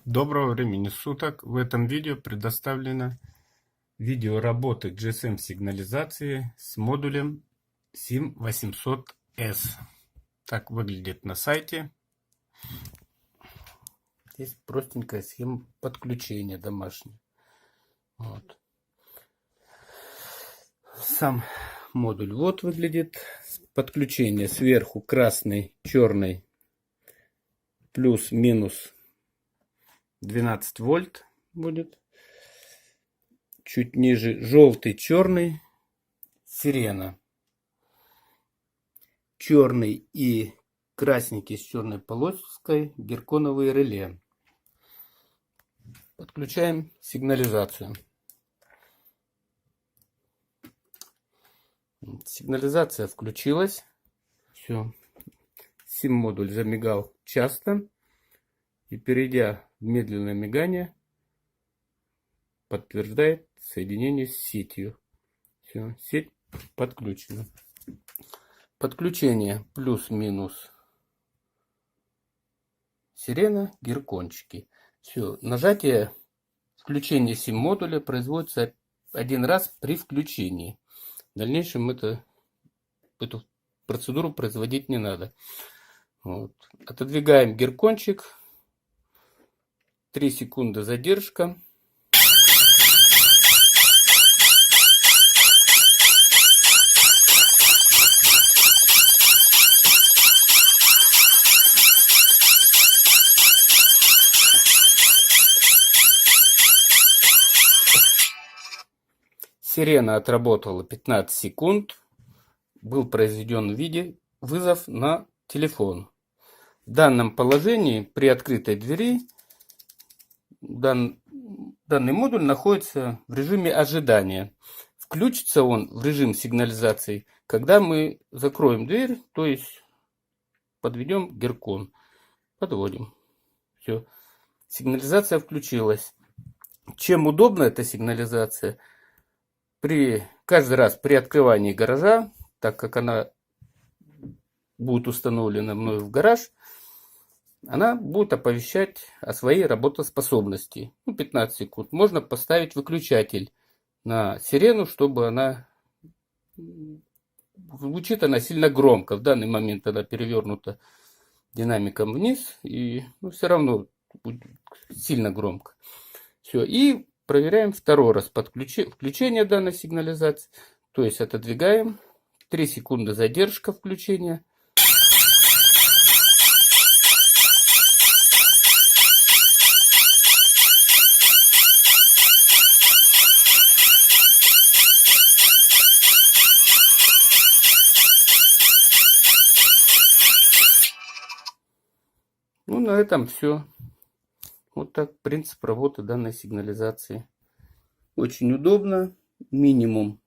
Доброго времени суток! В этом видео предоставлено видео работы GSM сигнализации с модулем SIM800S. Так выглядит на сайте. Здесь простенькая схема подключения домашняя. Вот. Сам модуль вот выглядит. Подключение сверху красный, черный, плюс-минус 12 вольт будет. Чуть ниже желтый, черный, сирена. Черный и красненький с черной полоской герконовые реле. Подключаем сигнализацию. Сигнализация включилась. Все. SIM-модуль замигал часто. И перейдя в медленное мигание, подтверждает соединение с сетью. Все, сеть подключена. Подключение плюс-минус сирена, геркончики. Все, нажатие включения SIM-модуля производится один раз при включении. В дальнейшем эту процедуру производить не надо. Вот. Отодвигаем геркончик. 3 секунды задержка. Сирена отработала 15 секунд. Был произведен вызов на телефон. В данном положении при открытой двери данный модуль находится в режиме ожидания. Включится он в режим сигнализации, когда мы закроем дверь, то есть подведем геркон. Подводим. Все. Сигнализация включилась. Чем удобна эта сигнализация? Каждый раз при открывании гаража, так как она будет установлена мною в гараж, она будет оповещать о своей работоспособности. 15 секунд. Можно поставить выключатель на сирену, чтобы она... Звучит она сильно громко. В данный момент она перевернута динамиком вниз, и все равно будет сильно громко. Все. И проверяем второй раз включение данной сигнализации. То есть отодвигаем. 3 секунды задержка включения. На этом все. Вот так принцип работы данной сигнализации. Очень удобно. Минимум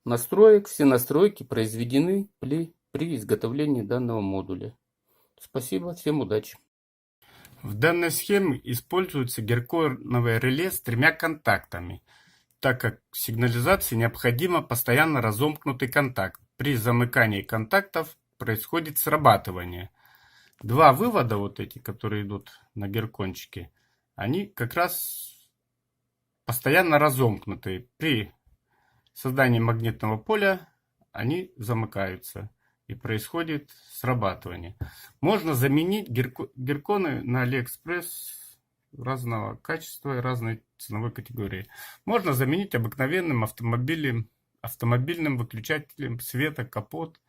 настроек. Все настройки произведены при изготовлении данного модуля. Спасибо, всем удачи. В данной схеме используется герконовое реле с 3 контактами, так как в сигнализации необходимо постоянно разомкнутый контакт. При замыкании контактов происходит срабатывание. 2 вывода, вот эти, которые идут на геркончике, они как раз постоянно разомкнутые. При создании магнитного поля они замыкаются и происходит срабатывание. Можно заменить герконы на Алиэкспресс разного качества и разной ценовой категории. Можно заменить обыкновенным автомобильным выключателем света, капот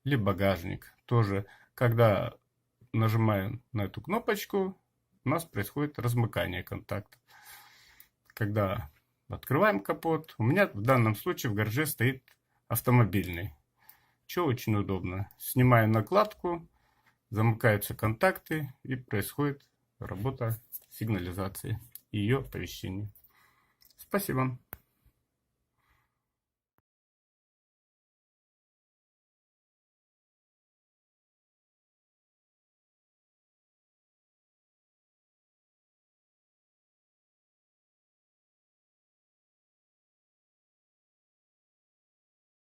или багажник. Тоже, когда нажимаем на эту кнопочку, у нас происходит размыкание контакта. Когда открываем капот, у меня в данном случае в гараже стоит автомобильный. Что очень удобно. Снимаем накладку, замыкаются контакты и происходит работа сигнализации и ее оповещения. Спасибо.